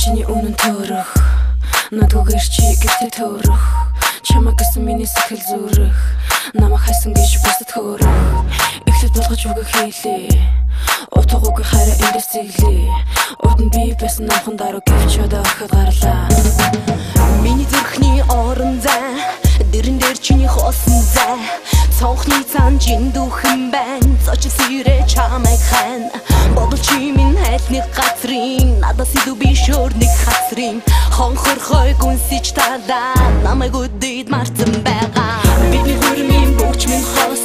чиний үнэн төрөх надгүйгээр чи гэртээ төрөх чамаг гэсэн миний сэтгэл зүрэх намайг хайсан гэж бусад хөөрөх эхлээд болгож үгүй хийлээ утгаагүй хараа эндээс зэглээ урд нь би байсан намхан дараа гэвч одоо охид гарлаа миний зүрхний орон зай дэрэн дээр чиний хоосон зай цонхны цаан чин дүүхэн байна зочин сэрэ чамайг хайн бодол чи минь хайлтны газрын надаас илүү биш өөр нэг хацрын хонхорхой гүнсэж тадаа намайг үдээд марцсан байгаа бидний хөрмийн бүгч минь хос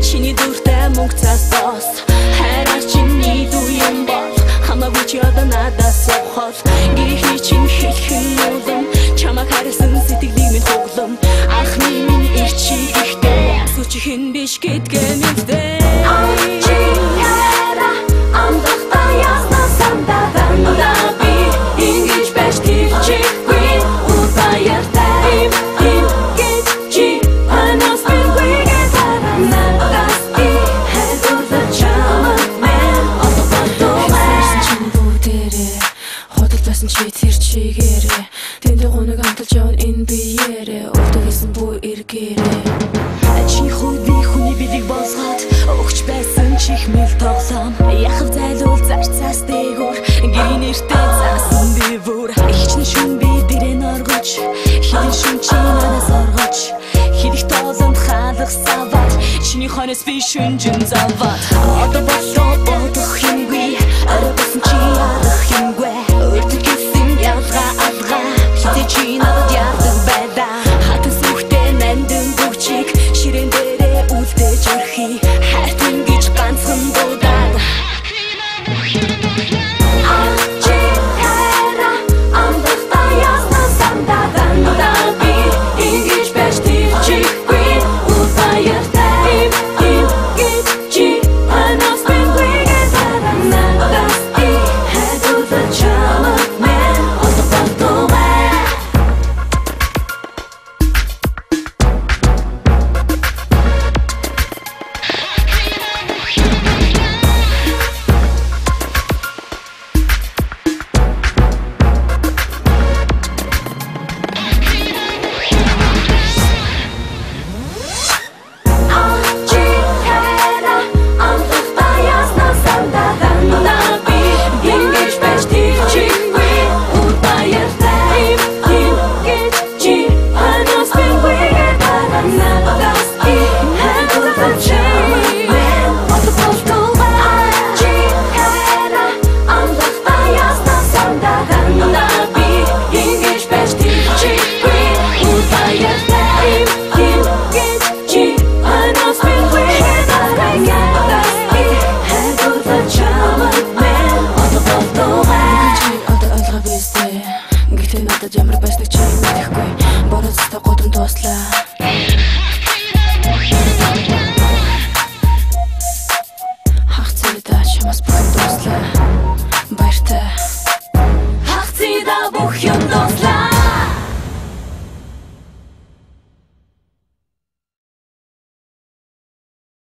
чиний дүртэй мөнгө цаас бос хайраар чиний дүү юм бол хамаагүй чи одоо надаас сохол гэрхий чин хэлхэн улам чамайг харсан сэтгэлийг минь тоглом анхны минь ирчи ихтэй сүчхэн биш гэдгээ мэдээ чи яра амдахта ясна сандаа би ингэж байж тийчгүй утаяартай им гэж чи анаас биггээ надаас би хэдүүлж чамайг мэн отопотоо чинь бүгдээрээ хотолтойсон чи тэр чигээрээ тэнд гоног амталж явна энэ биеэрээ өвдөгсөн бүү эргээрээ чи хүйдний хүний бидийг босгоод өгч байсан чихмэл тоглоом яхав зайлуул зарцаас дээгүүр гэрийн нэртэй заасан дэвүүр хичнээн шүн би дэрэн оргож хилэн шүн чи надаас оргож хилэх тоолонд хаалах саваад чиний хонос би шүнжин заваад одоо болоо бодох юмгүй арабсан чи ярах юмгүй өртөг гэсэн ялгаа алгаа хитэ чи надад яадаг байдаа хатан сүхтэй нандин бүгчиг ширэн дээрээ үлдээж өрхий хайртан гэж ганцхан дуудаад чи хайра амдахта ясна сандаа би ингэж байж тийчгүй утаяартай им гэж чи анаас биггээ надаас би хэдүүлж чамайг мэн отопотоо Ямар байсныг чи мэдэхгүй борооцтой годом дуслаа хах цэдэ чамаас бүхэн дуслаа баяртай